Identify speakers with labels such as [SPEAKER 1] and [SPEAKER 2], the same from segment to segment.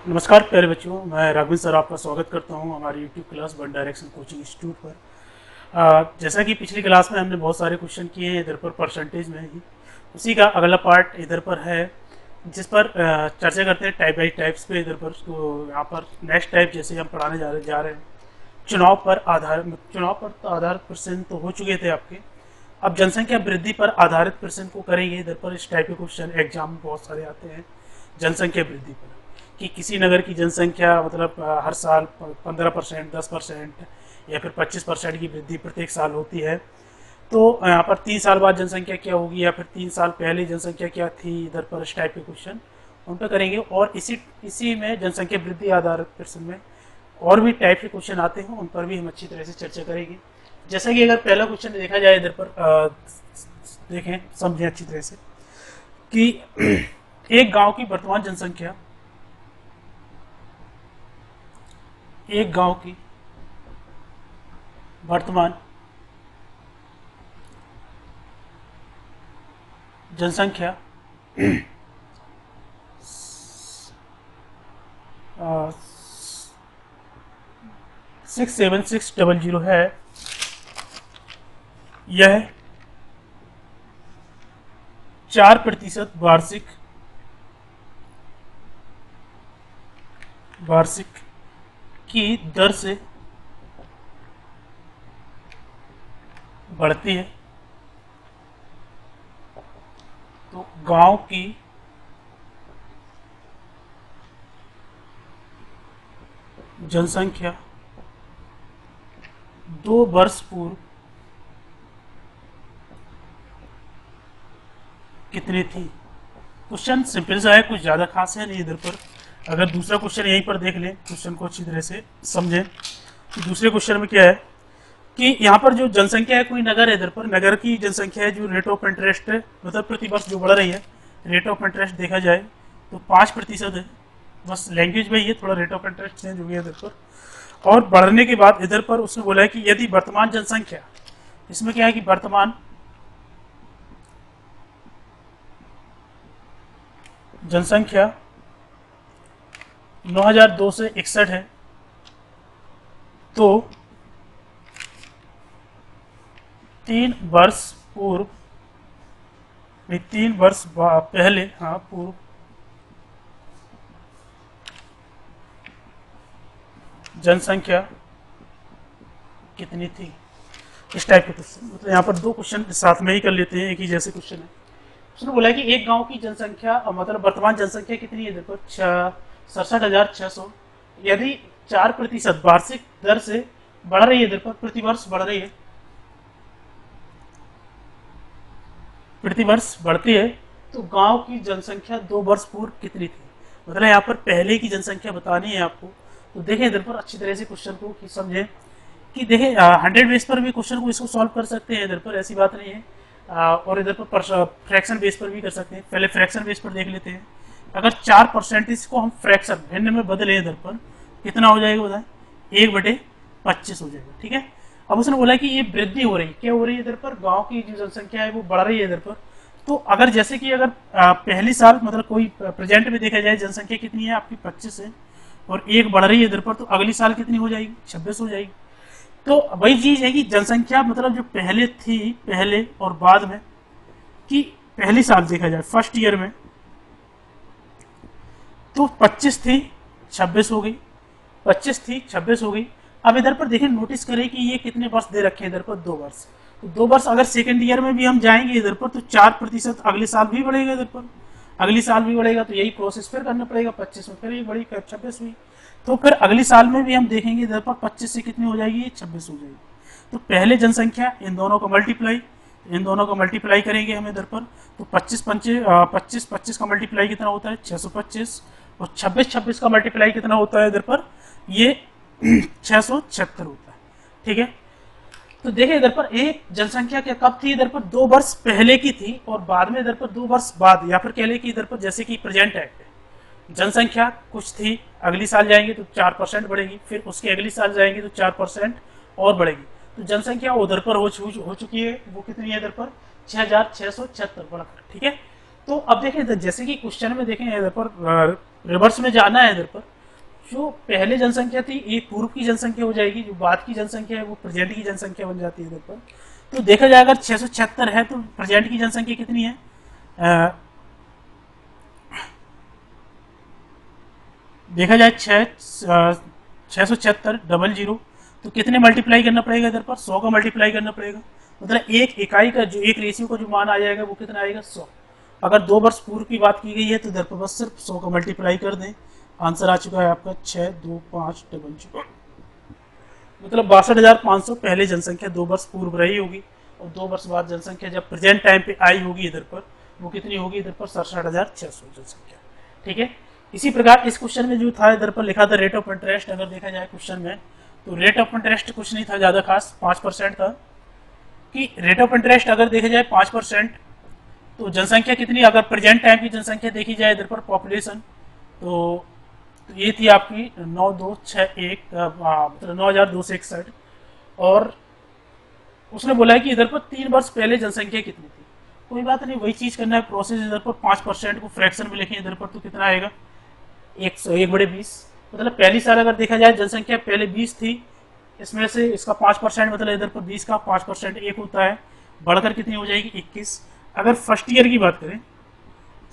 [SPEAKER 1] नमस्कार प्यारे बच्चों, मैं राघवेंद्र सर आपका स्वागत करता हूं हमारी YouTube class one direction coaching institute पर। जैसा कि पिछली क्लास में हमने बहुत सारे क्वेश्चन किए हैं इधर पर परसेंटेज में ही, उसी का अगला पार्ट इधर पर है जिस पर चर्चा करते हैं टाइप बाई टाइप्स पे। इधर पर तो यहाँ पर नेक्स्ट टाइप जैसे हम पढ़ाने जा रहे हैं चुनाव पर आधारित प्रश्न तो हो चुके थे आपके। अब जनसंख्या वृद्धि पर आधारित प्रश्न को करेंगे। इधर पर इस टाइप के क्वेश्चन एग्जाम में बहुत सारे आते हैं जनसंख्या वृद्धि पर, कि किसी नगर की जनसंख्या मतलब हर साल 15%, 10% या फिर 25% की वृद्धि प्रत्येक साल होती है। तो यहाँ पर 3 साल बाद जनसंख्या क्या होगी या फिर 3 साल पहले जनसंख्या क्या थी, इधर पर इस टाइप के क्वेश्चन उन पर करेंगे। और इसी में जनसंख्या वृद्धि आधारित प्रश्न में और भी टाइप के क्वेश्चन आते हैं, उन पर भी हम अच्छी तरह से चर्चा करेंगे। जैसा कि अगर पहला क्वेश्चन देखा जाए इधर पर देखें, समझें अच्छी तरह से कि एक गांव की वर्तमान जनसंख्या, एक गांव की वर्तमान जनसंख्या 67600 है। यह 4% वार्षिक की दर से बढ़ती है। तो गांव की जनसंख्या 2 वर्ष पूर्व कितनी थी। क्वेश्चन सिंपल सा है, कुछ ज्यादा खास है नहीं। इधर पर अगर दूसरा क्वेश्चन यहीं पर देख लें, क्वेश्चन को अच्छी तरह से समझें कि दूसरे क्वेश्चन में क्या है कि यहाँ पर जो जनसंख्या है, कोई नगर है, इधर पर नगर की जनसंख्या है जो रेट ऑफ इंटरेस्ट है, मतलब प्रति वर्ष जो बढ़ रही है। रेट ऑफ इंटरेस्ट देखा जाए तो 5% है। बस लैंग्वेज में ये थोड़ा रेट ऑफ इंटरेस्ट चेंज हो गया इधर पर। और बढ़ने के बाद इधर पर उसने बोला है कि यदि वर्तमान जनसंख्या, इसमें क्या है कि वर्तमान जनसंख्या 9200 से 61 है, तो 3 वर्ष पूर्व, 3 वर्ष पहले, हाँ पूर्व जनसंख्या कितनी थी। इस टाइप के क्वेश्चन, मतलब यहाँ पर 2 क्वेश्चन साथ में ही कर लेते हैं, एक ही जैसे क्वेश्चन है। उसने बोला कि एक गांव की जनसंख्या मतलब वर्तमान जनसंख्या कितनी है, देखो 67,600। यदि 4% वार्षिक दर से बढ़ रही है, इधर पर प्रतिवर्ष बढ़ रही है, प्रतिवर्ष बढ़ती है, तो गांव की जनसंख्या 2 वर्ष पूर्व कितनी थी। मतलब यहाँ पर पहले की जनसंख्या बतानी है आपको। तो देखें इधर पर अच्छी तरह से क्वेश्चन को कि समझें कि देखें 100 बेस पर भी क्वेश्चन को इसको सॉल्व कर सकते हैं, इधर पर ऐसी बात नहीं है। और इधर पर फ्रैक्शन बेस पर भी कर सकते हैं। पहले फ्रैक्शन बेस पर देख लेते हैं। अगर 4% को हम फ्रैक्शन भिन्न में बदले इधर पर कितना हो जाएगा बताएं, 1/25 हो जाएगा। ठीक है। अब उसने बोला कि ये वृद्धि हो रही, क्या हो रही है इधर पर, गांव की जो जनसंख्या है वो बढ़ रही है इधर पर। तो अगर जैसे कि अगर पहली साल मतलब कोई प्रेजेंट में देखा जाए जनसंख्या कितनी है आपकी 25 है और 1 बढ़ रही है इधर पर, तो अगली साल कितनी हो जाएगी, 26 हो जाएगी। तो वही चीज है कि जनसंख्या मतलब जो पहले थी, पहले और बाद में, कि पहली साल देखा जाए फर्स्ट ईयर में तो 25 थी 26 हो गई, 25 थी 26 हो गई। अब इधर पर देखें, नोटिस करें कि ये कितने वर्ष दे रखे हैं इधर पर, 2 वर्ष। तो 2 वर्ष अगर सेकेंड ईयर में भी हम जाएंगे इधर पर तो 4% अगले साल भी बढ़ेगा इधर पर, अगली साल भी बढ़ेगा। तो यही प्रोसेस फिर करना पड़ेगा, 25 में फिर ये बढ़ी 26 हुई, तो फिर अगले साल में भी हम देखेंगे इधर पर 25 से कितनी हो जाएगी, 26 हो जाएगी। तो पहले जनसंख्या, इन दोनों का मल्टीप्लाई, इन दोनों का मल्टीप्लाई करेंगे हम इधर पर, तो 25 का मल्टीप्लाई कितना होता है, 625, और 26 का मल्टीप्लाई कितना होता है इधर पर, ये 676 होता है। ठीक है। तो देखिए इधर पर एक जनसंख्या क्या कब थी, इधर पर 2 वर्ष पहले की थी और बाद में इधर पर 2 वर्ष बाद, या फिर कह ले कि इधर पर जैसे कि प्रेजेंट है जनसंख्या कुछ थी, अगली साल जाएंगे तो 4% बढ़ेगी, फिर उसके अगली साल जाएंगे तो 4% और बढ़ेगी। तो जनसंख्या उधर पर हो चुकी है, वो कितनी है इधर पर, 6,676 बढ़कर। ठीक है। तो अब देखें जैसे कि क्वेश्चन में देखें इधर पर रिवर्स में जाना है इधर पर, जो पहले जनसंख्या थी ये पूर्व की जनसंख्या हो जाएगी, जो बाद की जनसंख्या है वो प्रेजेंट की जनसंख्या बन जाती है इधर पर। तो देखा जाए अगर 676 है तो प्रेजेंट की जनसंख्या कितनी है, देखा जाए 676 तो कितने मल्टीप्लाई करना पड़ेगा इधर पर, 100 का मल्टीप्लाई करना पड़ेगा। मतलब एक इकाई का जो एक रेशियो का जो मान आ जाएगा वो कितना आएगा 100। अगर 2 वर्ष पूर्व की बात की गई है तो इधर पर बस सिर्फ 100 का मल्टीप्लाई कर दें, आंसर आ चुका है आपका 62500। मतलब 62,500 पहले जनसंख्या 2 वर्ष पूर्व रही होगी, और 2 वर्ष बाद जनसंख्या जब प्रेजेंट टाइम पे आई होगी इधर पर वो कितनी होगी इधर पर 67,600 जनसंख्या। ठीक है, इसी प्रकार इस क्वेश्चन में जो था इधर पर लिखा था रेट ऑफ इंटरेस्ट। अगर देखा जाए क्वेश्चन में तो रेट ऑफ इंटरेस्ट कुछ नहीं था ज़्यादा खास, 5% था। कि रेट ऑफ इंटरेस्ट अगर देखा जाए 5%, तो जनसंख्या कितनी, अगर प्रेजेंट टाइम की जनसंख्या देखी जाए इधर पर पॉपुलेशन, तो ये थी आपकी 9261 मतलब 9261। और उसने बोला है कि इधर पर 3 वर्ष पहले जनसंख्या कितनी थी। कोई बात नहीं, वही चीज़ करना है प्रोसेस। इधर पर 5% को फ्रैक्शन में लिखें इधर पर तो कितना आएगा 101/20। मतलब पहली साल अगर देखा जाए जनसंख्या पहले 20 थी, इसमें से इसका 5% मतलब इधर पर 20 का 5% 1 होता है, बढ़कर कितनी हो जाएगी 21। अगर फर्स्ट ईयर की बात करें,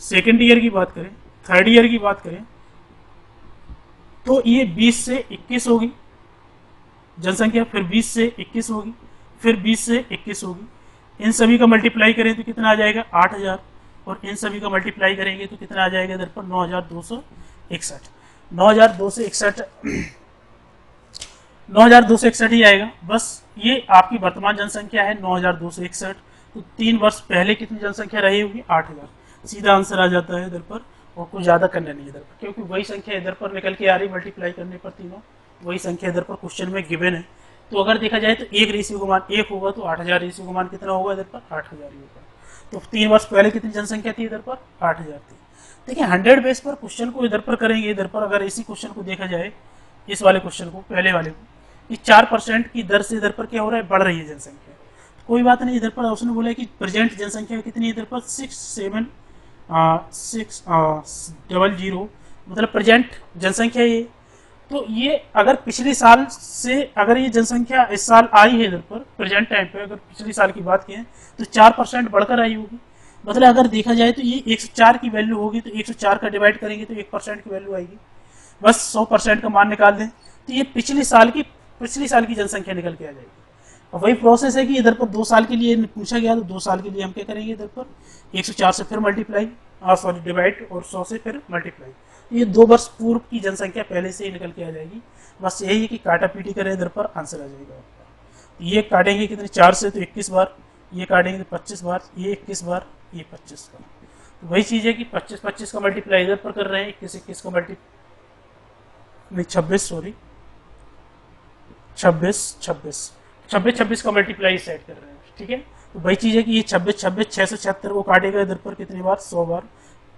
[SPEAKER 1] सेकेंड ईयर की बात करें, थर्ड ईयर की बात करें, तो ये 20 से 21 होगी जनसंख्या, फिर 20 से 21 होगी, फिर 20 से 21 होगी। इन सभी का मल्टीप्लाई करें तो कितना आ जाएगा 8000, और इन सभी का मल्टीप्लाई करेंगे तो कितना आ जाएगा इधर पर 9261। 9261 9261 ही आएगा। बस ये आपकी वर्तमान जनसंख्या है 9261। तो 3 वर्ष पहले कितनी जनसंख्या रही होगी 8000। सीधा आंसर आ जाता है इधर पर, और कुछ ज़्यादा करना नहीं इधर पर, क्योंकि वही संख्या इधर पर निकल के आ रही मल्टीप्लाई करने पर, तीनों वही संख्या इधर पर क्वेश्चन में गिवन है। तो अगर देखा जाए तो एक रेशियो का मान 1 होगा, तो 8000 रेशियो का मान कितना होगा इधर पर 8000 ही होगा। तो 3 वर्ष पहले कितनी जनसंख्या थी इधर पर 8000 थी। देखिए 100 बेस पर क्वेश्चन को इधर पर करेंगे। इधर पर अगर इसी क्वेश्चन को देखा जाए, इस वाले क्वेश्चन को, पहले वाले को, ये 4% की दर से इधर पर क्या हो रहा है, बढ़ रही है जनसंख्या। कोई बात नहीं, इधर पर उसने बोला है कि प्रेजेंट जनसंख्या कितनी है इधर पर 6,7,6,000, मतलब प्रेजेंट जनसंख्या ये। तो ये अगर पिछले साल से अगर ये जनसंख्या इस साल आई है इधर पर प्रेजेंट टाइम पे, अगर पिछले साल की बात करें तो 4% बढ़कर आई होगी। मतलब अगर देखा जाए तो ये 104 की वैल्यू होगी, तो 104 का डिवाइड करेंगे तो 1% की वैल्यू आएगी। बस 100% का मान निकाल दें तो ये पिछले साल की जनसंख्या निकल के आ जाएगी। और वही प्रोसेस है कि इधर पर 2 साल के लिए पूछा गया, तो 2 साल के लिए हम क्या करेंगे इधर पर 104 से फिर मल्टीप्लाई, सॉरी डिवाइड, और 100 से फिर मल्टीप्लाई। ये 2 वर्ष पूर्व की जनसंख्या पहले से ही निकल के आ जाएगी। बस यही है कि काटा पीटी करें इधर पर, आंसर आ जाएगा आपका। ये काटेंगे कितने 4 से तो 21 बार, ये काटेंगे तो 25 बार, ये 21 बार, ये 25 बार। तो वही चीज़ है कि 25 का मल्टीप्लाई इधर पर कर रहे हैं, 21 का नहीं 26 का मल्टीप्लाई सेट कर रहे हैं। ठीक है, तो वही चीज़ है कि ये 26 676 को काटेगा इधर पर कितनी बार 100 बार,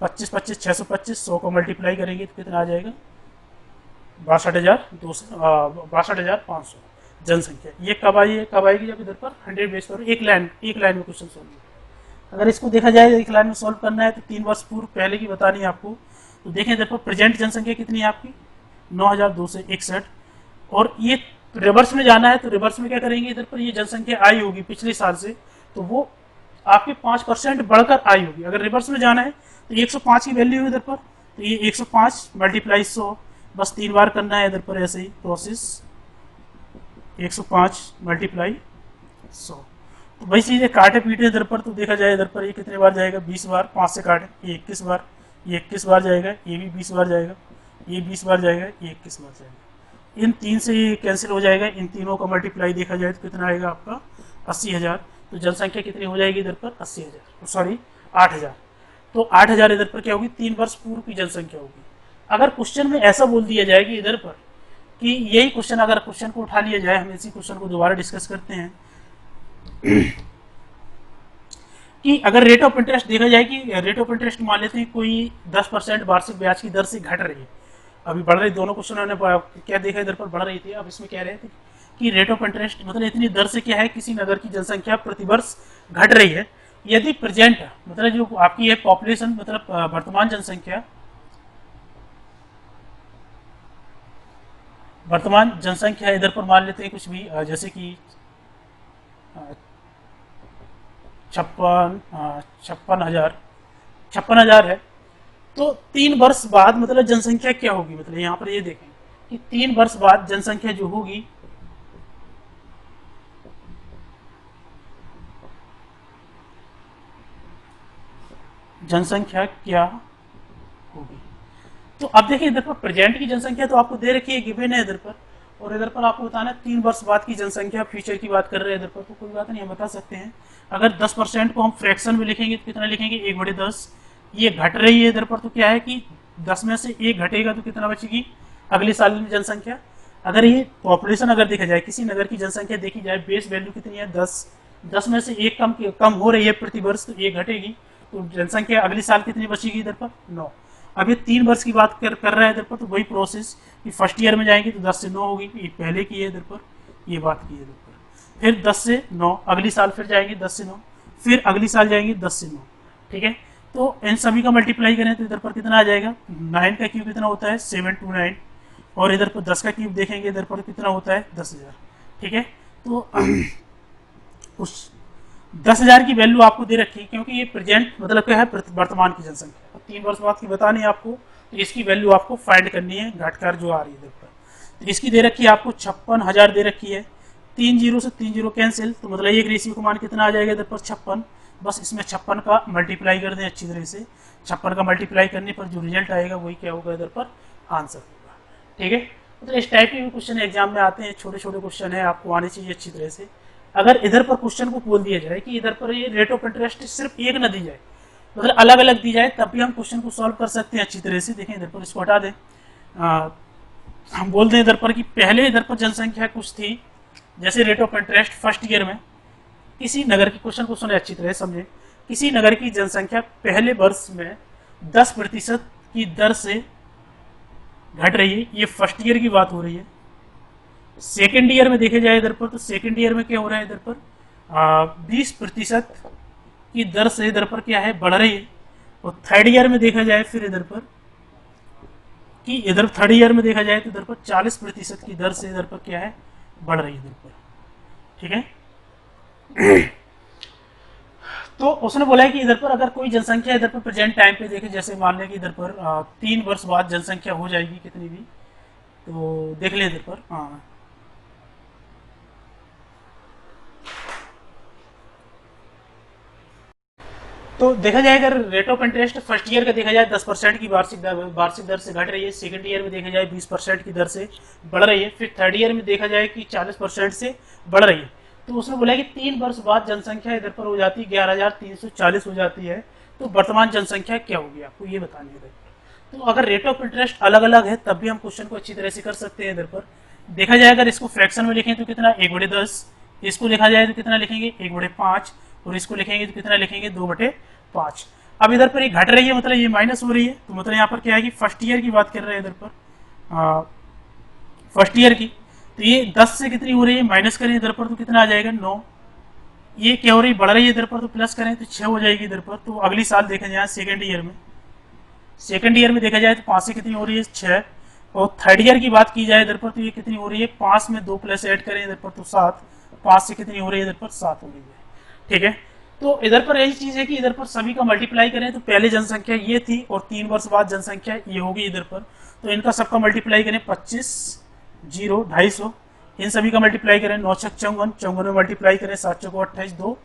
[SPEAKER 1] 25 625 100 को मल्टीप्लाई करेंगे तो कितना आ जाएगा 62,500 जनसंख्या। ये कब आएगी जब इधर पर 100 बेस पर एक लाइन में क्वेश्चन सॉल्व होगा। अगर इसको देखा जाए एक लाइन में सॉल्व करना है तो 3 वर्ष पूर्व पहले की बतानी है आपको। तो देखें इधर पर प्रेजेंट जनसंख्या कितनी है आपकी 9261, और ये रिवर्स में जाना है तो रिवर्स में क्या करेंगे इधर पर ये जनसंख्या आई होगी पिछले साल से, तो वो आपके 5% बढ़कर आई होगी। अगर रिवर्स में जाना है तो 105 की वैल्यू है इधर पर, तो ये 105 मल्टीप्लाई 100, बस 3 बार करना है इधर पर ऐसे ही प्रोसेस, 105 मल्टीप्लाई 100। तो वही चीज़ है काटे पीटे इधर पर, तो देखा जाए इधर पर ये कितने बार जाएगा 20 बार, 5 से काटे ये 21 बार, ये 21 बार जाएगा, ये भी 20 बार जाएगा, ये 20 बार जाएगा, ये 21 बार जाएगा। इन 3 से ये कैंसिल हो जाएगा, इन तीनों का मल्टीप्लाई देखा जाए तो कितना आएगा आपका 80,000। तो जनसंख्या कितनी हो जाएगी इधर पर 80,000, सॉरी 8,000। तो 8,000 इधर पर क्या होगी 3 वर्ष पूर्व की जनसंख्या होगी। अगर क्वेश्चन में ऐसा बोल दिया जाए कि इधर पर कि यही क्वेश्चन, अगर क्वेश्चन को उठा लिया जाए, हम इसी क्वेश्चन को दोबारा डिस्कस करते हैं कि अगर रेट ऑफ इंटरेस्ट देखा जाए कि रेट ऑफ इंटरेस्ट मान लेते हैं कोई 10% वार्षिक ब्याज की दर से घट रही है, अभी बढ़ रही, दोनों क्वेश्चन ने क्या देखा इधर पर बढ़ रही थी, अब इसमें कह रहे थे कि रेट ऑफ इंटरेस्ट मतलब इतनी दर से क्या है किसी नगर की जनसंख्या प्रतिवर्ष घट रही है। यदि प्रेजेंट मतलब जो आपकी है पॉपुलेशन मतलब वर्तमान जनसंख्या वर्तमान जनसंख्या इधर पर मान लेते हैं कुछ भी जैसे कि 56,000 है। तो 3 वर्ष बाद मतलब जनसंख्या क्या होगी, मतलब यहाँ पर ये देखें कि 3 वर्ष बाद जनसंख्या जो होगी जनसंख्या क्या होगी। तो अब देखिए इधर पर प्रेजेंट की जनसंख्या तो आपको दे रखी है, गिवन है इधर पर, और इधर पर आपको बताना है 3 वर्ष बाद की जनसंख्या, फ्यूचर की बात कर रहे हैं इधर पर, तो कोई बात नहीं हम बता सकते हैं। अगर 10% को हम फ्रैक्शन में लिखेंगे तो कितना लिखेंगे, 1/10। ये घट रही है इधर पर, तो क्या है कि 10 में से 1 घटेगा तो कितना बचेगी अगले साल में जनसंख्या। अगर ये पॉपुलेशन अगर देखा जाए, किसी नगर की जनसंख्या देखी जाए, बेस वैल्यू कितनी है 10 में से 1 कम हो रही है प्रति वर्ष, तो 1 घटेगी, तो जनसंख्या अगले साल कितनी बचेगी इधर पर 9। अब ये 3 वर्ष की बात कर रहा है इधर पर, तो वही प्रोसेस कि फर्स्ट ईयर में जाएंगे तो 10 से 9 होगी, ये पहले की है इधर पर, ये बात की है इधर पर। फिर 10 से 9 अगली साल, फिर जाएंगे 10 से 9, फिर अगली साल जाएंगे 10 से 9। ठीक है, तो इन सभी का मल्टीप्लाई करें तो इधर पर कितना आ जाएगा, 9 का क्यूब कितना होता है 729, और इधर पर 10 का क्यूब देखेंगे इधर पर कितना होता है 10,000। ठीक है, तो उस 10,000 की वैल्यू आपको दे रखी है, क्योंकि ये प्रेजेंट मतलब क्या है वर्तमान की जनसंख्या, 3 वर्ष बाद की बतानी है आपको, तो इसकी वैल्यू आपको फाइंड करनी है घटकर जो आ रही है इधर पर। तो इसकी दे रखी है आपको 56,000 दे रखी है, 3 जीरो से 3 जीरो कैंसिल, तो मतलब एक रेशियो का मान कितना आ जाएगा इधर पर 56। बस इसमें 56 का मल्टीप्लाई कर दें अच्छी तरह से, 56 का मल्टीप्लाई करने पर जो रिजल्ट आएगा वही क्या होगा इधर पर आंसर होगा। ठीक है, मतलब इस टाइप के भी क्वेश्चन एग्जाम में आते हैं, छोटे छोटे क्वेश्चन है, आपको आने चाहिए अच्छी तरह से। अगर इधर पर क्वेश्चन को बोल दिया जाए कि इधर पर ये रेट ऑफ इंटरेस्ट सिर्फ एक ना दी जाए, मतलब अलग अलग दी जाए, तब भी हम क्वेश्चन को सॉल्व कर सकते हैं अच्छी तरह से। देखें इधर पर, इसको हटा दें, हम बोल दें इधर पर कि पहले इधर पर जनसंख्या कुछ थी, जैसे rate of interest first year में किसी नगर की, क्वेश्चन को सुने अच्छी तरह समझे, किसी नगर की जनसंख्या पहले वर्ष में 10% की दर से घट रही है, ये फर्स्ट ईयर की बात हो रही है। सेकेंड ईयर में देखे जाए इधर पर, तो सेकेंड ईयर में क्या हो रहा है इधर पर 20% की दर से इधर पर क्या है बढ़ रही है। और थर्ड ईयर में देखा जाए फिर इधर पर कि इधर थर्ड ईयर में देखा जाए तो इधर पर 40% की दर से इधर पर क्या है बढ़ रही है इधर पर। ठीक है, तो उसने बोला है कि इधर पर अगर कोई जनसंख्या इधर पर प्रेजेंट टाइम पे देखे, जैसे मान लें कि इधर पर 3 वर्ष बाद जनसंख्या हो जाएगी कितनी भी, तो देख लें इधर पर, हाँ तो देखा जाए अगर rate of interest first year का देखा जाए 10% की वार्षिक दर से घट रही है, सेकंड ईयर में देखा जाए 20% की दर से बढ़ रही है, फिर थर्ड ईयर में देखा जाए कि 40% से बढ़ रही है। तो उसने बोला कि 3 वर्ष बाद जनसंख्या इधर पर हो जाती है 11,340 हो जाती है, तो वर्तमान जनसंख्या क्या होगी आपको ये बतानी है इधर पर। तो अगर रेट ऑफ इंटरेस्ट अलग अलग है तब भी हम क्वेश्चन को अच्छी तरह से कर सकते हैं। इधर पर देखा जाए अगर इसको फ्रैक्शन में लिखें तो कितना 1/10, इसको लिखा जाए तो कितना लिखेंगे 1/5, और इसको लिखेंगे तो कितना लिखेंगे 2/5। अब इधर पर ये घट रही है मतलब ये माइनस हो रही है, तो मतलब यहाँ पर क्या है कि फर्स्ट ईयर की बात कर रहे हैं इधर पर, फर्स्ट ईयर की, तो ये 10 से कितनी हो रही है माइनस करें इधर पर तो कितना आ जाएगा 9। ये क्या हो रही है बढ़ रही है इधर पर, तो प्लस करें तो 6 हो जाएगी इधर पर। तो अगली साल देखा जाए सेकेंड ईयर में देखा जाए तो 5 से कितनी हो रही है 6, और थर्ड ईयर की बात की जाए इधर पर तो ये कितनी हो रही है 5 में 2 प्लस ऐड करें इधर पर तो 7, 5 से कितनी हो रही है इधर पर 7 हो रही है। ठीक है, तो इधर पर यही चीज है कि इधर पर सभी का मल्टीप्लाई करें तो पहले जनसंख्या ये थी और 3 वर्ष बाद जनसंख्या ये होगी इधर पर, तो इनका सबका मल्टीप्लाई करें 25, 0, 250, इन सभी का मल्टीप्लाई करें 9 छक 54, 54 में मल्टीप्लाई करें 7 चौको 28, 2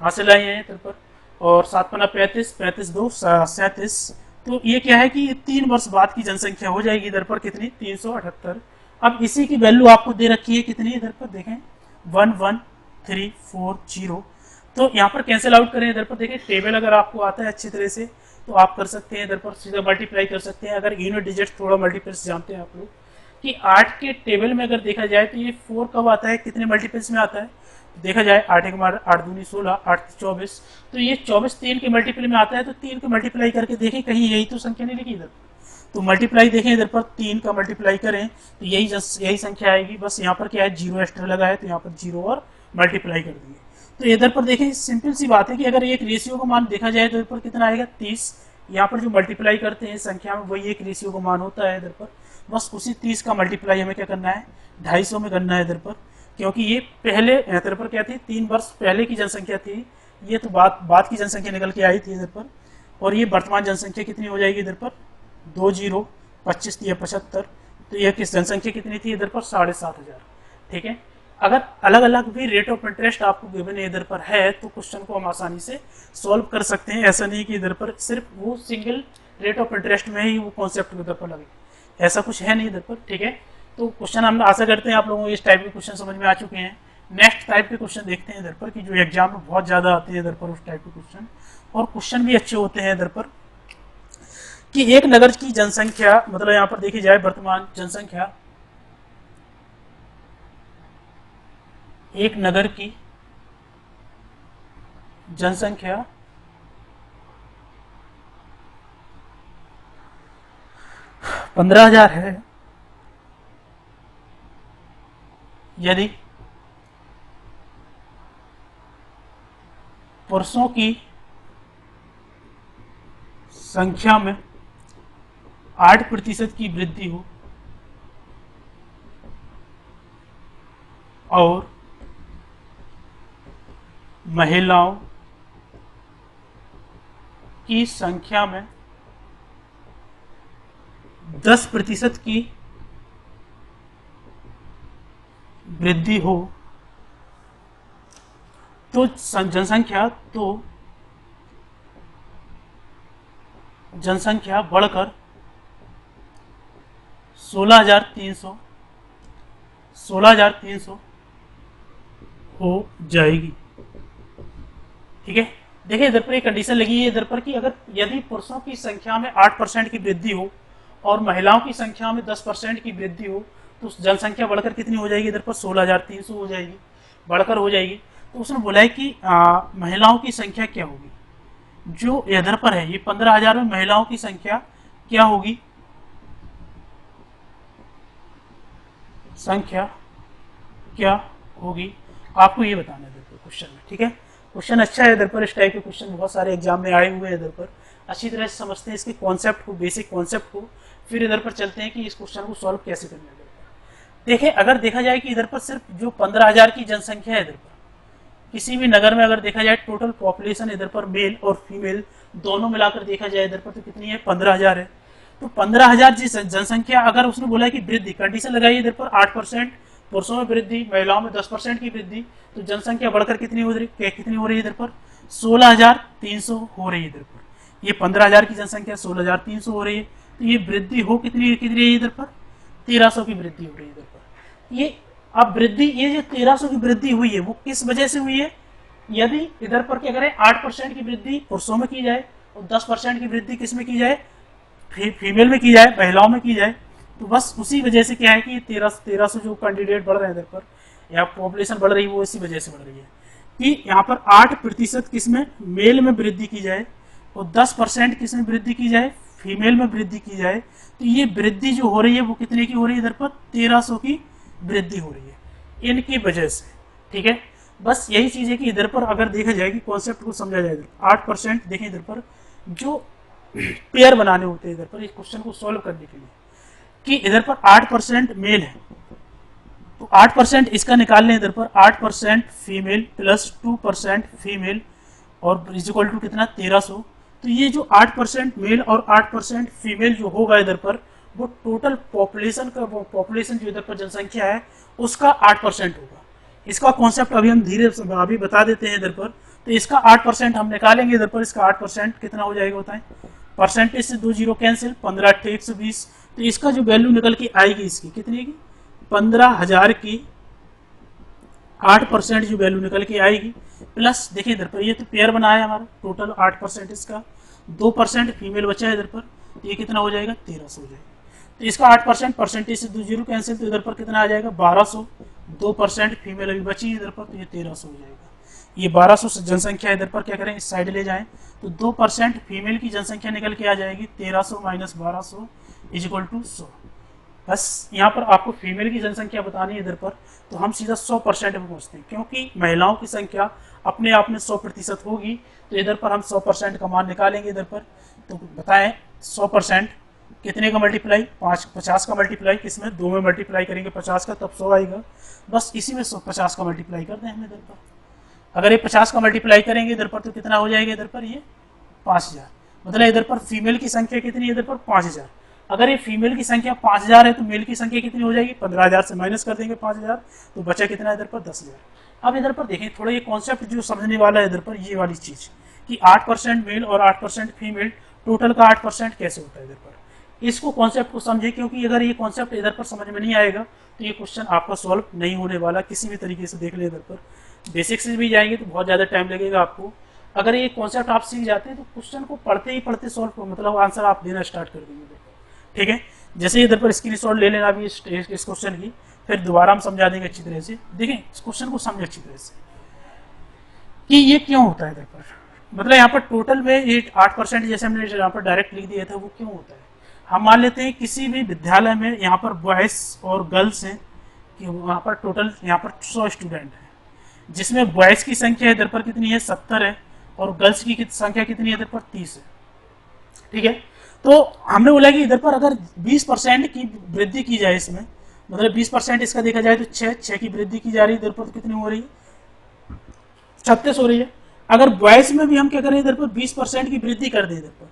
[SPEAKER 1] हासिल आए हैं इधर पर, और 7 पन्ना 35, 35 2 37। तो ये क्या है कि 3 वर्ष बाद की जनसंख्या हो जाएगी इधर पर कितनी 378। अब इसी की वैल्यू आपको दे रखी है कितनी इधर पर देखें 11340, तो यहाँ पर कैंसिल आउट करें इधर पर देखें, टेबल अगर आपको आता है अच्छी तरह से तो आप कर सकते हैं इधर पर सीधा मल्टीप्लाई कर सकते हैं। अगर यूनिट डिजिट थोड़ा मल्टीपल्स जानते हैं आप लोग कि 8 के टेबल में अगर देखा जाए तो ये 4 कब आता है कितने मल्टीपल्स में आता है, देखा जाए 8 एक बार 8 दूनी 16, 8 24, तो ये 24 3 के मल्टीपल में आता है, तो 3 के मल्टीप्लाई करके देखें कहीं यही तो संख्या नहीं लिखी इधर, तो मल्टीप्लाई देखें इधर पर 3 का मल्टीप्लाई करें तो यही संख्या आएगी। बस यहाँ पर क्या है 0 एक्स्ट्रा लगा है तो यहाँ पर 0 और मल्टीप्लाई कर देंगे। तो इधर पर देखें सिंपल सी बात है कि अगर एक रेशियो का मान देखा जाए तो इधर पर कितना आएगा 30, यहाँ पर जो मल्टीप्लाई करते हैं संख्या में वही एक रेशियो का मान होता है इधर पर, बस उसी 30 का मल्टीप्लाई हमें क्या करना है, 250 में करना है इधर पर, क्योंकि ये पहले इधर पर क्या थी, 3 वर्ष पहले की जनसंख्या थी, ये तो बाद की जनसंख्या निकल के आई थी इधर पर, और ये वर्तमान जनसंख्या कितनी हो जाएगी इधर पर, 2025 थी 75, तो यह किस जनसंख्या कितनी थी इधर पर, 7,500। ठीक है, अगर अलग अलग भी रेट ऑफ इंटरेस्ट आपको गिवन इधर पर है तो क्वेश्चन को हम आसानी से सॉल्व कर सकते हैं। ऐसा नहीं कि इधर पर सिर्फ वो सिंगल रेट ऑफ इंटरेस्ट में ही वो कॉन्सेप्ट इधर पर लगे, ऐसा कुछ है नहीं इधर पर। ठीक है, तो क्वेश्चन हम आशा करते हैं आप लोगों को इस टाइप के क्वेश्चन समझ में आ चुके हैं। नेक्स्ट टाइप के क्वेश्चन देखते हैं इधर पर, कि जो एग्जाम में बहुत ज़्यादा आते हैं इधर पर उस टाइप के क्वेश्चन, और क्वेश्चन भी अच्छे होते हैं इधर पर, कि एक नगर की जनसंख्या, मतलब यहाँ पर देखी जाए वर्तमान जनसंख्या, एक नगर की जनसंख्या पंद्रह 15,000 है, यदि पुरुषों की संख्या में 8% की वृद्धि हो और महिलाओं की संख्या में 10% की वृद्धि हो तो जनसंख्या बढ़कर 16,300 हो जाएगी। ठीक है, देखिए इधर पर एक कंडीशन लगी है इधर पर, कि अगर यदि पुरुषों की संख्या में 8% की वृद्धि हो और महिलाओं की संख्या में 10% की वृद्धि हो तो जनसंख्या बढ़कर कितनी हो जाएगी इधर पर, 16,300 हो जाएगी, बढ़कर हो जाएगी। तो उसने बोला है कि महिलाओं की संख्या क्या होगी, जो इधर पर है ये 15,000 में महिलाओं की संख्या क्या होगी, संख्या क्या होगी, आपको ये बताना है इधर पर क्वेश्चन में। ठीक है, क्वेश्चन अच्छा है इधर पर, इस टाइप के क्वेश्चन बहुत सारे एग्जाम में आए हुए हैं इधर पर। अच्छी तरह से समझते हैं इसके कॉन्सेप्ट को, बेसिक कॉन्सेप्ट को, फिर इधर पर चलते हैं कि इस क्वेश्चन को सॉल्व कैसे करना है। देखिए अगर देखा जाए कि इधर पर सिर्फ जो 15,000 की जनसंख्या है इधर पर, किसी भी नगर में अगर देखा जाए टोटल पॉपुलेशन इधर पर मेल और फीमेल दोनों मिलाकर देखा जाए इधर पर तो कितनी है, 15,000 है। तो 15,000 जनसंख्या, अगर उसने बोला है कि वृद्धि, कंडीशन लगाई इधर पर 8% पुरुषों में वृद्धि, महिलाओं में 10% की वृद्धि, तो जनसंख्या बढ़कर कितनी हो रही है इधर पर, 16,300 हो रही है इधर पर। ये 15,000 की जनसंख्या 16,300 हो रही है, तो ये वृद्धि हो कितनी है इधर पर, 1,300 की वृद्धि हो रही है इधर पर। ये अब वृद्धि, ये जो 1,300 की वृद्धि हुई है वो किस वजह से हुई है, यदि इधर पर क्या करें 8% की वृद्धि पुरुषों में की जाए और 10% की वृद्धि किस में की जाए, फीमेल में की जाए, महिलाओं में की जाए, तो बस उसी वजह से क्या है कि 1300 जो कैंडिडेट बढ़ रहे हैं इधर पर या पॉपुलेशन बढ़ रही है वो इसी वजह से बढ़ रही है कि यहाँ पर 8% किसमें, मेल में वृद्धि की जाए और 10% किसमें वृद्धि की जाए, फीमेल में वृद्धि की जाए। तो ये वृद्धि जो हो रही है वो कितने की हो रही है इधर पर, 1,300 की वृद्धि हो रही है इनकी वजह से। ठीक है, बस यही चीज है कि इधर पर अगर देखा जाए कि कॉन्सेप्ट को समझा जाए, 8% देखें इधर पर जो पेयर बनाने होते हैं इधर पर इस क्वेश्चन को सॉल्व करने के लिए, कि इधर पर 8% मेल है तो 8% इसका निकाल लें इधर पर, 8% फीमेल प्लस 2% फीमेल और इज इक्वल टू कितना, 1,300। तो ये जो 8% मेल और 8% फीमेल जो होगा इधर पर, वो टोटल पॉपुलेशन का, पॉपुलेशन जो इधर पर जनसंख्या है उसका 8% होगा। इसका कॉन्सेप्ट अभी हम धीरे अभी बता देते हैं इधर पर। तो इसका 8% हम निकालेंगे इधर पर, इसका 8% कितना हो जाएगा बताएं, परसेंटेज से 2 जीरो कैंसिल, 15 8 120, तो इसका जो वैल्यू निकल के आएगी इसकी कितनी की, 15,000 की 8% जो वैल्यू निकल के आएगी, प्लस देखिए इधर पर ये तो पेयर बनाया है हमारा, टोटल 8% इसका, 2% फीमेल बचा है इधर पर, तो ये कितना हो जाएगा, 1,300 हो जाएगा। तो इसका 8% परसेंटेज से 2 जीरो कैंसिल, तो इधर पर कितना आ जाएगा, 1,200, 2% फीमेल अभी बची है इधर पर, तो ये 1,300 हो जाएगा। ये 1,200 जनसंख्या इधर पर क्या करें, इस साइड ले जाएं, तो 2% फीमेल की जनसंख्या निकल के आ जाएगी, 1,300 माइनस 1,200 इज इक्वल टू 100। बस यहाँ पर आपको फीमेल की जनसंख्या बतानी है इधर पर, तो हम सीधा 100% में पहुँचते हैं, क्योंकि महिलाओं की संख्या अपने आप में 100% होगी, तो इधर पर हम 100% का मान निकालेंगे इधर पर। तो बताएं 100% कितने का मल्टीप्लाई, 50 का मल्टीप्लाई किसमें, 2 में मल्टीप्लाई करेंगे 50 का, तब 100 आएगा। बस इसी में 50 का मल्टीप्लाई कर दें हम इधर पर। अगर ये 50 का मल्टीप्लाई करेंगे इधर पर तो कितना हो जाएगा इधर पर, ये 5000। मतलब इधर पर फीमेल की संख्या कितनी है इधर पर, 5000। अगर ये फीमेल की संख्या 5000 है तो मेल की संख्या कितनी हो जाएगी, 15000 से माइनस कर देंगे 5000, तो बचा कितना इधर पर, 10000। अब इधर पर देखें थोड़ा ये कॉन्सेप्ट जो समझने वाला है इधर पर, ये वाली चीज कि 8% मेल और 8% फीमेल, टोटल का 8% कैसे होता है इधर पर, इसको कॉन्सेप्ट को समझे, क्योंकि अगर ये कॉन्सेप्ट इधर पर समझ में नहीं आएगा तो ये क्वेश्चन आपका सॉल्व नहीं होने वाला किसी भी तरीके से। देख ले इधर पर बेसिक से भी जाएंगे तो बहुत ज़्यादा टाइम लगेगा आपको। अगर ये कॉन्सेप्ट आप सीख जाते हैं तो क्वेश्चन को पढ़ते ही पढ़ते सॉल्व मतलब आंसर आप देना स्टार्ट कर देंगे इधर पर। ठीक है, जैसे इधर पर स्क्रीनशॉट ले लेना अभी इस क्वेश्चन की, फिर दोबारा हम समझा देंगे अच्छी तरह से। देखें इस क्वेश्चन को समझे अच्छी तरह से कि ये क्यों होता है इधर पर, मतलब यहाँ पर टोटल में ये 8% जैसे हमने यहाँ पर डायरेक्ट लिख दिया था वो क्यों होता है। हम मान लेते हैं किसी भी विद्यालय में यहाँ पर बॉयज और गर्ल्स हैं कि वहाँ पर टोटल यहाँ पर 100 स्टूडेंट हैं, जिसमें बॉयज की संख्या इधर पर कितनी है, 70 है, और गर्ल्स की संख्या कितनी है इधर पर, 30 है। ठीक है, तो हमने बोला कि इधर पर अगर 20% की वृद्धि की जाए इसमें, मतलब 20% इसका देखा जाए तो 6 की वृद्धि की जा रही है इधर पर, तो कितनी हो रही है, 36 हो रही है। अगर बॉयज में भी हम क्या करें इधर पर 20% की वृद्धि कर दें इधर पर,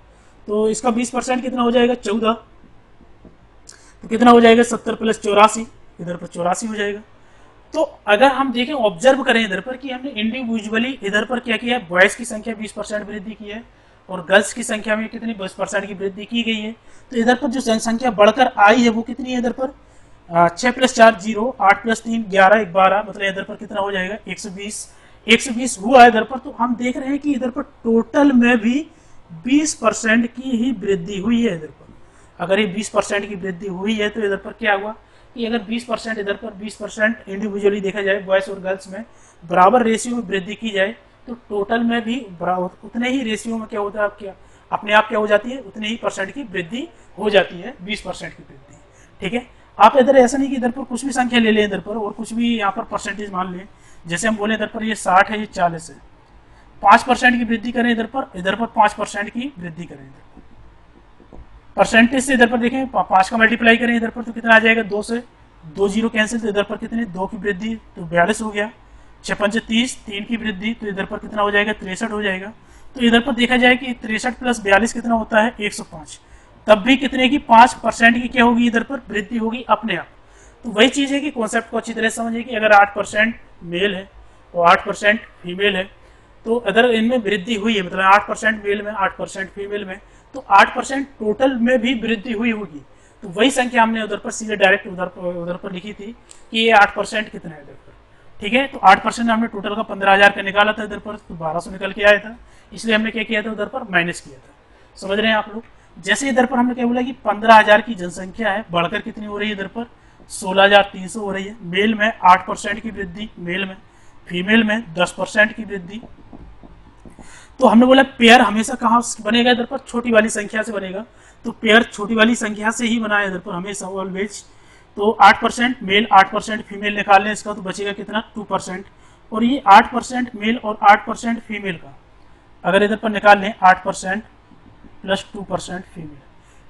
[SPEAKER 1] तो इसका 20% कितना हो जाएगा, 14, तो कितना हो जाएगा 70 + 84, इधर पर 84 हो जाएगा। तो अगर हम देखें ऑब्जर्व करें इधर पर कि हमने इंडिविजुअली इधर पर क्या किया है, बॉयज की संख्या 20% वृद्धि की है और गर्ल्स की संख्या में कितनी 20% की वृद्धि की गई है। तो इधर पर जो जनसंख्या बढ़कर आई है वो कितनी है इधर पर, 6 + 4 0, 8 + 3 11, 12, मतलब इधर पर कितना हो जाएगा 120 हुआ है इधर पर। तो हम देख रहे हैं कि इधर पर टोटल में भी 20% की ही वृद्धि हुई है इधर पर। अगर ये 20% की वृद्धि हुई है तो इधर पर क्या हुआ कि अगर 20% इधर पर 20% इंडिविजुअली देखा जाए बॉयज और गर्ल्स में बराबर रेशियो में वृद्धि की जाए तो टोटल में भी उतने ही रेशियो में क्या होता है, क्या अपने आप क्या हो जाती है, उतने ही % की वृद्धि हो जाती है, 20% की वृद्धि। ठीक है, आप इधर ऐसा नहीं कि इधर पर कुछ भी संख्या ले लें इधर पर और कुछ भी यहाँ पर परसेंटेज मान लें, जैसे हम बोले इधर पर ये 60 है, ये 40 है, 5% की वृद्धि करें इधर पर 5% की वृद्धि करें इधर पर, परसेंटेज से इधर पर देखें 5 का मल्टीप्लाई करें इधर पर तो कितना आ जाएगा, 2 से 2 0 कैंसिल, तो इधर पर कितने 2 की वृद्धि तो 42 हो गया, 6 × 5 = 30, 3 की वृद्धि तो इधर पर कितना हो जाएगा 63 हो जाएगा। तो इधर पर देखा जाए कि 63 + 42 कितना होता है 105, तब भी कितने की 5% की क्या होगी इधर पर वृद्धि होगी अपने आप। तो वही चीज़ है कि कॉन्सेप्ट को अच्छी तरह से समझिए कि अगर 8% मेल है और 8% फीमेल है तो अगर इनमें वृद्धि हुई है, मतलब 8% मेल में 8% फीमेल में, तो 8% टोटल में भी वृद्धि हुई होगी। तो वही संख्या हमने उधर पर सीधे डायरेक्ट उधर पर लिखी थी कि ये 8% कितना है इधर पर। ठीक है, तो 8% हमने टोटल का 15,000 का निकाला था इधर पर, तो 1200 निकल के आया था, इसलिए हमने क्या किया था उधर पर माइनस किया था। समझ रहे हैं आप लोग। जैसे इधर पर हमने क्या बोला कि 15,000 की जनसंख्या है, बढ़कर कितनी हो रही है इधर पर 16,300 हो रही है। मेल में 8% की वृद्धि, मेल में, फीमेल में 10% की वृद्धि। तो हमने बोला पेयर हमेशा कहाँ बनेगा इधर पर, छोटी वाली संख्या से बनेगा, तो पेयर छोटी वाली संख्या से ही बना है इधर पर हमेशा ऑलवेज। तो 8% मेल 8% फीमेल निकाल लें इसका, तो बचेगा कितना 2%, और ये 8% मेल और 8% फीमेल का अगर इधर पर निकाल लें 8% + 2% फीमेल,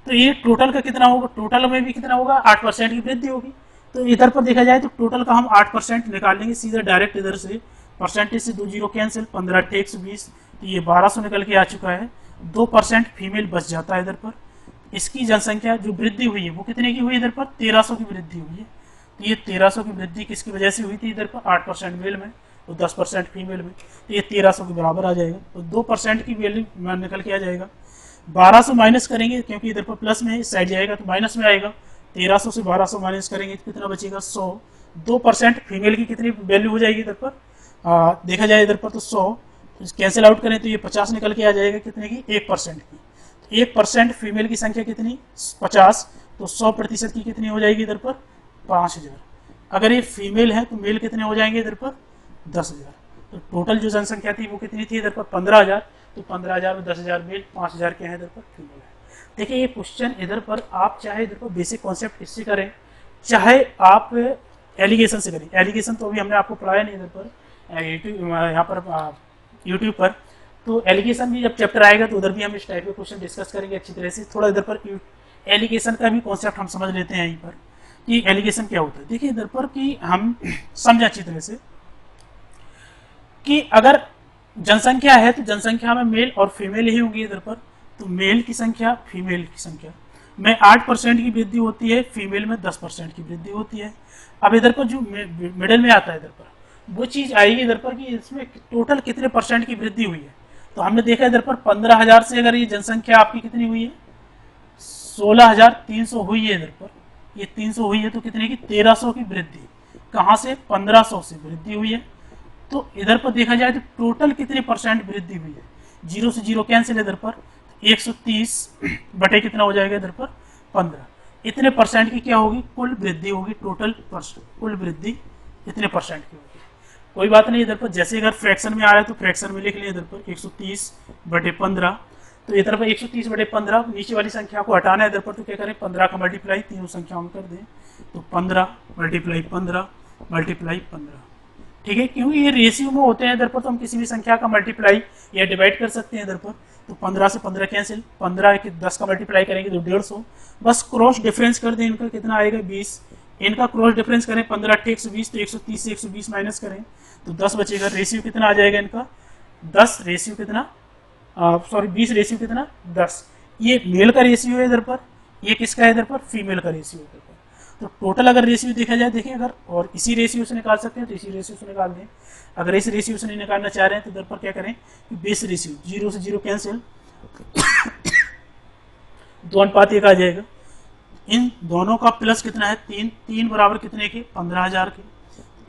[SPEAKER 1] तो ये टोटल का कितना होगा, टोटल में भी कितना होगा 8% की वृद्धि होगी। तो इधर पर देखा जाए तो टोटल का हम 8% निकाल लेंगे सीधे डायरेक्ट इधर से, परसेंटेज से 2 0 कैंसिल, 15 × 120, तो ये 1200 निकल के आ चुका है। 2% फीमेल बच जाता है इधर पर। इसकी जनसंख्या जो वृद्धि हुई है वो कितने की हुई इधर पर 1300 की वृद्धि हुई है। तो ये 1300 की वृद्धि किसकी वजह से हुई थी इधर पर 8% मेल में और 10% फीमेल में, तो ये 1300 के बराबर आ जाएगा। तो 2% की वैल्यू निकल के आ जाएगा। 1200 माइनस करेंगे क्योंकि इधर पर प्लस में इस साइड जाएगा तो माइनस में आएगा। 1300 से 1200 माइनस करेंगे तो कितना बचेगा 100। 2% फीमेल की कितनी वैल्यू हो जाएगी इधर पर, देखा जाए इधर पर तो 100 कैंसिल आउट करें तो ये 50 निकल के आ जाएगा कितने की 1% की। तो 1% फीमेल की संख्या कितनी 50, तो 100% की कितनी हो जाएगी इधर पर 5000। अगर ये फीमेल है तो मेल कितने हो जाएंगे इधर पर 10,000। तो टोटल जो जनसंख्या थी वो कितनी थी इधर पर 15,000, तो 15,000 में 10,000 मेल, 5,000 क्या है इधर पर फीमेल है। देखिए ये क्वेश्चन इधर पर आप चाहे इधर पर बेसिक कॉन्सेप्ट इससे करें, चाहे आप एलिगेशन से करें। एलिगेशन तो अभी हमने आपको पढ़ाया नहीं इधर पर यहाँ पर यूट्यूब पर, तो एलिगेशन भी जब चैप्टर आएगा तो उधर भी हम इस टाइप के क्वेश्चन डिस्कस करेंगे अच्छी तरह से। थोड़ा इधर पर एलिगेशन का भी कॉन्सेप्ट हम समझ लेते हैं यहीं पर कि एलिगेशन क्या होता है। देखिए इधर पर कि हम समझे अच्छी तरह से कि अगर जनसंख्या है तो जनसंख्या में मेल और फीमेल ही होंगी इधर पर, तो मेल की संख्या फीमेल की संख्या में 8% की वृद्धि होती है, फीमेल में 10% की वृद्धि होती है। अब इधर पर जो मिडिल में आता है इधर पर वो चीज आएगी इधर पर कि इसमें टोटल कितने परसेंट की वृद्धि हुई है। तो हमने देखा इधर पर 15,000 से अगर ये जनसंख्या आपकी कितनी हुई है 16,300 हुई है इधर पर, ये 300 हुई है तो कितने की 1,300 की वृद्धि, कहाँ से 1,500 से वृद्धि हुई है। तो इधर पर देखा जाए तो टोटल कितने परसेंट वृद्धि हुई है, जीरो से जीरो कैंसिल इधर पर 130 बटे कितना हो जाएगा इधर पर 15, इतने परसेंट की क्या होगी कुल वृद्धि होगी, टोटल कुल वृद्धि इतने परसेंट की होगी। कोई बात नहीं, इधर पर जैसे अगर फ्रैक्शन में आ रहा है तो फ्रैक्शन में लिख लिया इधर पर 130 बटे 15, तो इधर पर 130 बटे 15 नीचे वाली संख्या को हटाना है इधर पर, तो क्या करें 15 का मल्टीप्लाई तीनों संख्याओं में कर दें, तो 15 मल्टीप्लाई 15 मल्टीप्लाई 15, ठीक है। क्योंकि ये रेशियो में होते हैं इधर पर तो हम किसी भी संख्या का मल्टीप्लाई या डिवाइड कर सकते हैं इधर पर, तो 15 से 15 कैंसिल, 15 के 10 का मल्टीप्लाई करेंगे तो 150, बस क्रॉस डिफरेंस कर दें इनका कितना आएगा 20, इनका क्रॉस डिफरेंस करें 15 अट्ठे 120, तो 130 से 120 माइनस करें तो 10 बचेगा, रेशियो कितना आ जाएगा इनका 10 रेशियो कितना सॉरी 20 रेशियो कितना 10, ये मेल का रेशियो है इधर पर, ये किसका है इधर पर फीमेल का रेशियो है इधर पर। तो टोटल अगर रेशियो देखा जाए, देखिए अगर और इसी रेशियो से निकाल सकते हैं तो इसी रेशियो से निकाल दें, अगर इस रेशियो से नहीं निकालना चाह रहे हैं तो इधर पर क्या करें बेस रेशियो, जीरो से जीरो कैंसिल 2:1 आ जाएगा, इन दोनों का प्लस कितना है 3 बराबर कितने के 15,000 के,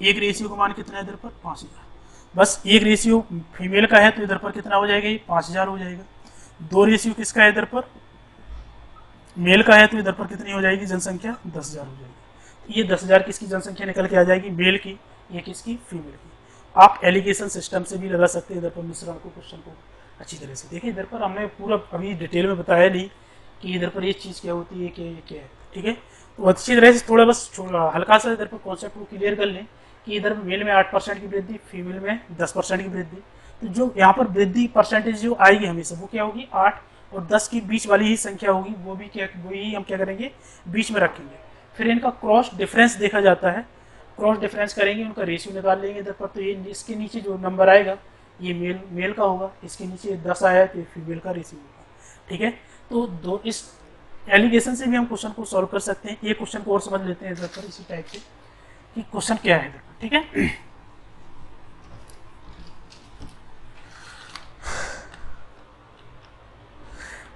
[SPEAKER 1] एक रेशियो का मान कितना है इधर पर 5,000, बस एक रेशियो फीमेल का है तो इधर पर कितना हो जाएगा ये 5,000 हो जाएगा, दो रेशियो किसका है इधर पर मेल का है तो इधर पर कितनी हो जाएगी जनसंख्या 10,000 हो जाएगी। ये 10,000 किसकी जनसंख्या निकल के आ जाएगी मेल की, ये किसकी फीमेल की। आप एलिगेशन सिस्टम से भी लगा सकते हैं इधर पर मिश्रण को, क्वेश्चन को अच्छी तरह से। देखिए इधर पर हमने पूरा अभी डिटेल में बताया नहीं कि इधर पर ये चीज़ क्या होती है क्या है, ठीक है। तो अच्छी तरह से थोड़ा बस हल्का सा इधर पर कॉन्सेप्ट को क्लियर कर लें कि इधर मेल में 8% की वृद्धि, फीमेल में 10% की वृद्धि, तो जो यहाँ पर वृद्धि परसेंटेज जो आएगी हमेशा वो क्या होगी 8 और 10 की बीच वाली ही संख्या होगी, वो भी क्या वही हम क्या करेंगे बीच में रखेंगे। फिर इनका क्रॉस डिफरेंस देखा जाता है, क्रॉस डिफरेंस करेंगे उनका रेशियो निकाल लेंगे इधर पर, तो ये इसके नीचे जो नंबर आएगा ये मेल का होगा, इसके नीचे 10 आया तो फीमेल का रेशियो होगा, ठीक है। तो इस एलिगेशन से भी हम क्वेश्चन को सॉल्व कर सकते हैं। ये क्वेश्चन को और समझ लेते हैं इधर पर इसी टाइप से कि क्वेश्चन क्या है इधर पर, ठीक है।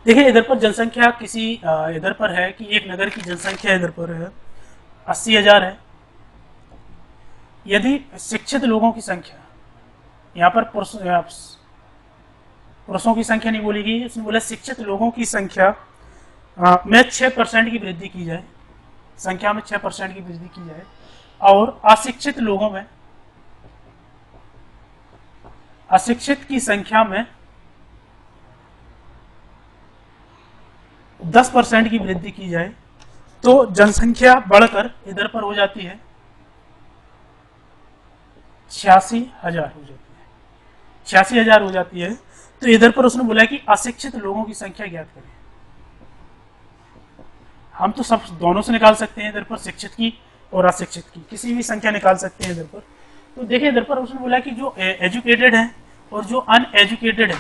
[SPEAKER 1] देखिए इधर पर जनसंख्या किसी इधर पर है कि एक नगर की जनसंख्या इधर पर है 80,000 है। यदि शिक्षित लोगों की संख्या, यहाँ पर पुरुषों की संख्या नहीं बोली गई, उसने बोला शिक्षित लोगों की संख्या में 6% की वृद्धि की जाए, संख्या में 6% की वृद्धि की जाए, और अशिक्षित लोगों में अशिक्षित की संख्या में 10% की वृद्धि की जाए, तो जनसंख्या बढ़कर इधर पर हो जाती है 86,000 हो जाती है, 86,000 हो जाती है। तो इधर पर उसने बोला कि अशिक्षित लोगों की संख्या ज्ञात करें। हम तो सब दोनों से निकाल सकते हैं इधर पर, शिक्षित की और अशिक्षित की किसी भी संख्या निकाल सकते हैं इधर पर। तो देखिए इधर पर उसने बोला कि जो एजुकेटेड है और जो अनएजुकेटेड है,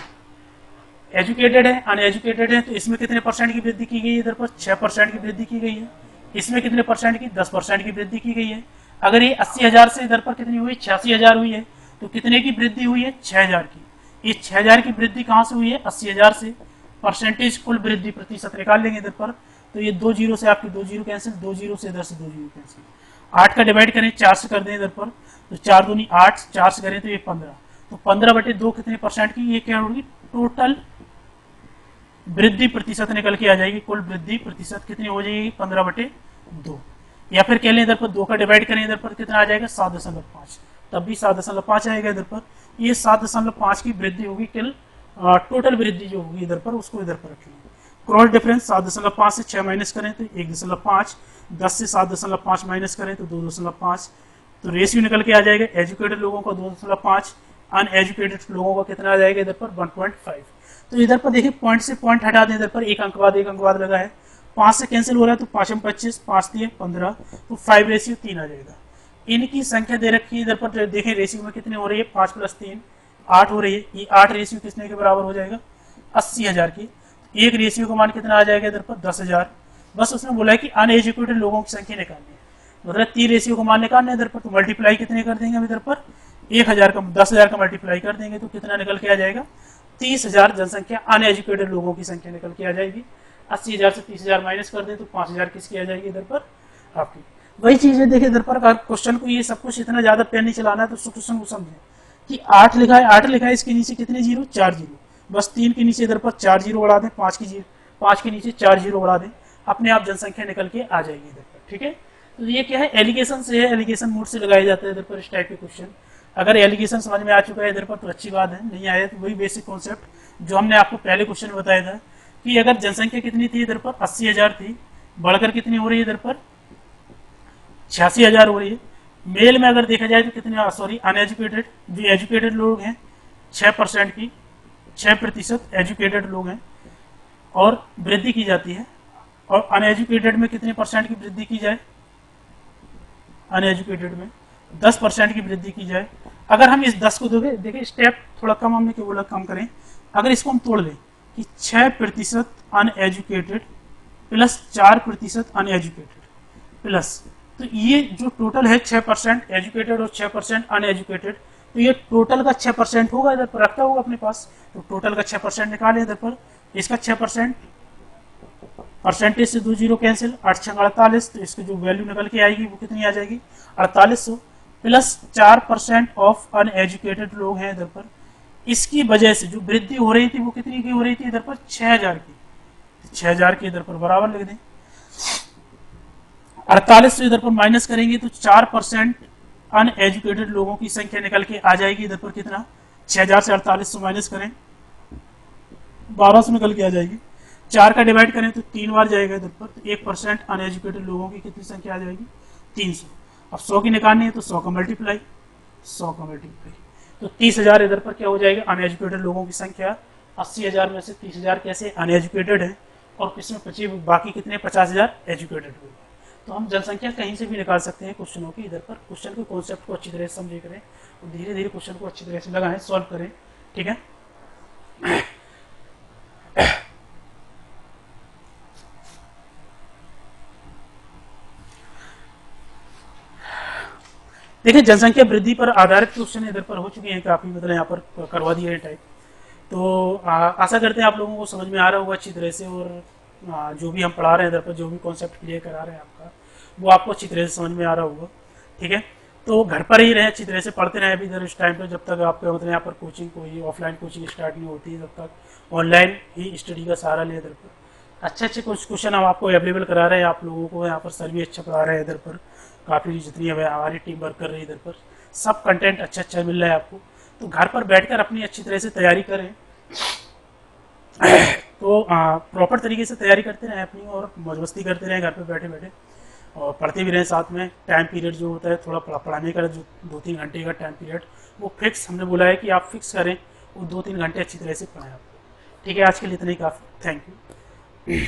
[SPEAKER 1] एजुकेटेड है अनएजुकेटेड है, तो इसमें कितने परसेंट की वृद्धि की गई है इधर पर 6% की वृद्धि की गई है। इसमें कितने परसेंट की 10% की वृद्धि की गई है। अगर ये 80,000 से इधर पर कितनी हुई 86,000 हुई है, तो कितने की वृद्धि हुई है 6,000 की। ये 6,000 की वृद्धि कहाँ से हुई है 80,000 से, परसेंटेज कुल वृद्धि प्रतिशत निकाल लेंगे इधर पर, तो ये 2 जीरो से आपकी 2 जीरो कैंसिल, 2 जीरो से इधर से 2 जीरो कैंसिल, 8 का डिवाइड करें 4 से कर दें इधर पर, तो 4 दूनी 8, 4 से करें तो ये 15, तो 15/2 कितने परसेंट की, ये क्या होगी टोटल वृद्धि प्रतिशत निकल के आ जाएगी। कुल वृद्धि प्रतिशत कितनी हो जाएगी 15/2, या फिर कह लें इधर पर 2 का डिवाइड करें इधर पर कितना आ जाएगा 7.5, तब भी 7.5 आएगा इधर पर। ये 7.5 की वृद्धि होगी, किल टोटल वृद्धि जो होगी इधर पर उसको इधर पर रखेंगे। क्रॉस डिफरेंस 7.5 से 6 माइनस करें तो 1.5, 10 से 7.5 माइनस करें तो 2.5, तो रेशियो निकल के आ जाएगा एजुकेटेड लोगों का 2.5, अनएजुकेटेड लोगों का कितना आ जाएगा इधर पर 1.5। तो इधर पर देखिए पॉइंट से पॉइंट हटा दें, इधर पर एक अंक बाद लगा है, 5 से कैंसिल हो रहा है, तो 5 में 25, 5 दिए 15, तो 5:3 आ जाएगा। इनकी संख्या दे रखी है इधर पर, देखें रेशियो में कितनी हो रही है, 5 + 3 8 हो रही है। ये 8 रेशियो कितने के बराबर हो जाएगा, 80,000 की। एक रेशियो का मान कितना आ जाएगा इधर पर, 10,000। बस उसने बोला है कि अनएजुकेटेड लोगों की संख्या निकालनी है, मतलब 3 रेशियो का मान निकालना है इधर पर, तो मल्टीप्लाई कितने कर देंगे हम इधर पर, 1000 का 10,000 का मल्टीप्लाई कर देंगे तो कितना निकल के आ जाएगा, 30,000 जनसंख्या अनएजुकेटेड लोगों की संख्या निकल के आ जाएगी। 80,000 से 30,000 माइनस कर दे तो 5,000 किसकी आ जाएगी इधर पर, आपकी। वही चीज है, देखिए इधर पर क्वेश्चन को ये सब कुछ इतना ज्यादा पेन नहीं चलाना है, तो क्वेश्चन को समझे कि 8 लिखा है, 8 लिखा है, इसके नीचे कितने जीरो, 4 जीरो। बस 3 के नीचे इधर पर 4 जीरो बढ़ा दें, 5 के नीचे 4 जीरो बढ़ा दें, अपने आप जनसंख्या निकल के आ जाएगी इधर पर। ठीक है, तो ये क्या है, एलिगेशन से है, एलिगेशन मोड से लगाया जाता है इधर पर इस टाइप के क्वेश्चन। अगर एलिगेशन समझ में आ चुका है इधर पर तो अच्छी बात है, नहीं आया तो वही बेसिक कॉन्सेप्ट जो हमने आपको पहले क्वेश्चन में बताया था कि अगर जनसंख्या कितनी थी इधर पर, 80,000 थी, बढ़कर कितनी हो रही है इधर पर, 86,000 हो रही है। मेल में अगर देखा जाए तो कितने, सॉरी अनएजुकेटेड, जो एजुकेटेड लोग हैं 6% की, 6% एजुकेटेड लोग हैं, और वृद्धि की जाती है। और अनएजुकेटेड में कितने परसेंट की वृद्धि की जाए, अनएजुकेटेड में 10% की वृद्धि की जाए। अगर हम इस 10 को देखिए स्टेप थोड़ा कम, हमने क्यों बोला कम करें, अगर इसको हम तोड़ लें कि 6% अनएजुकेटेड प्लस 4% अनएजुकेटेड प्लस, तो ये जो टोटल है 6% एजुकेटेड और 6% अनएजुकेटेड, तो ये टोटल का 6% होगा, इधर पर रखता होगा अपने पास, तो टोटल का 6% निकाले इधर पर, इसका 6%, परसेंटेज से 2 जीरो कैंसिल, 8 6 48, तो इसकी जो वैल्यू निकल के आएगी वो कितनी आ जाएगी, 4800 प्लस 4% ऑफ अनएजुकेटेड लोग हैं इधर पर। इसकी वजह से जो वृद्धि हो रही थी वो कितनी की हो रही थी इधर पर, 6,000 की, 6,000 की इधर पर बराबर लिख दें। 48 से इधर पर माइनस करेंगे तो 4% अनएजुकेटेड लोगों की संख्या निकल के आ जाएगी इधर पर, कितना, 6,000 से 4800 माइनस करें 1200 निकल के आ जाएगी। 4 का डिवाइड करें तो 3 बार जाएगा इधर पर, तो 1% अनएजुकेटेड लोगों की कितनी संख्या आ जाएगी, 300। अब 100 की निकालनी है तो 100 का मल्टीप्लाई, तो 30,000 इधर पर क्या हो जाएगा, अनएजुकेटेड लोगों की संख्या। 80,000 में से 30,000 कैसे अनएजुकेटेड है, और किसमें बचे बाकी कितने, 50,000 एजुकेटेड हुए। तो हम जनसंख्या कहीं से भी निकाल सकते हैं क्वेश्चनों की इधर पर। क्वेश्चन के कॉन्सेप्ट को अच्छी तरह से समझे करें और धीरे धीरे क्वेश्चन को अच्छी तरह से लगाएं, सॉल्व करें। ठीक है, देखिए जनसंख्या वृद्धि पर आधारित क्वेश्चन इधर पर हो चुके हैं काफी, मतलब यहाँ पर करवा दिए हैं टाइप। तो आशा करते हैं आप लोगों को समझ में आ रहा होगा अच्छी तरह से, और जो भी हम पढ़ा रहे हैं इधर पर, जो भी कॉन्सेप्ट क्लियर करा रहे हैं आपका, वो आपको अच्छी तरह से समझ में आ रहा होगा। ठीक है, तो घर पर ही रहे, अच्छी तरह से पढ़ते रहे अभी इधर इस टाइम पर, जब तक आपका मतलब यहाँ पर कोचिंग, कोई ऑफलाइन कोचिंग स्टार्ट नहीं होती है, तब तक ऑनलाइन ही स्टडी का सहारा ले इधर पर। अच्छे कुछ क्वेश्चन हम आपको अवेलेबल करा रहे हैं, आप लोगों को यहाँ पर सर भी अच्छा पढ़ा रहे हैं इधर पर, काफ़ी जितनी हमारी टीम वर्क कर रही है इधर पर, सब कंटेंट अच्छा मिल रहा है आपको। तो घर पर बैठकर अपनी अच्छी तरह से तैयारी करें, तो प्रॉपर तरीके से तैयारी करते रहें अपनी, और मौज मस्ती करते रहें घर पर बैठे बैठे, और पढ़ते भी रहें साथ में। टाइम पीरियड जो होता है थोड़ा पढ़ाने का, जो 2-3 घंटे का टाइम पीरियड, वो फिक्स हमने बोला है कि आप फिक्स करें, वो 2-3 घंटे अच्छी तरह से पढ़ाएं आपको। ठीक है, आज के लिए इतना ही काफ़ी, थैंक यू।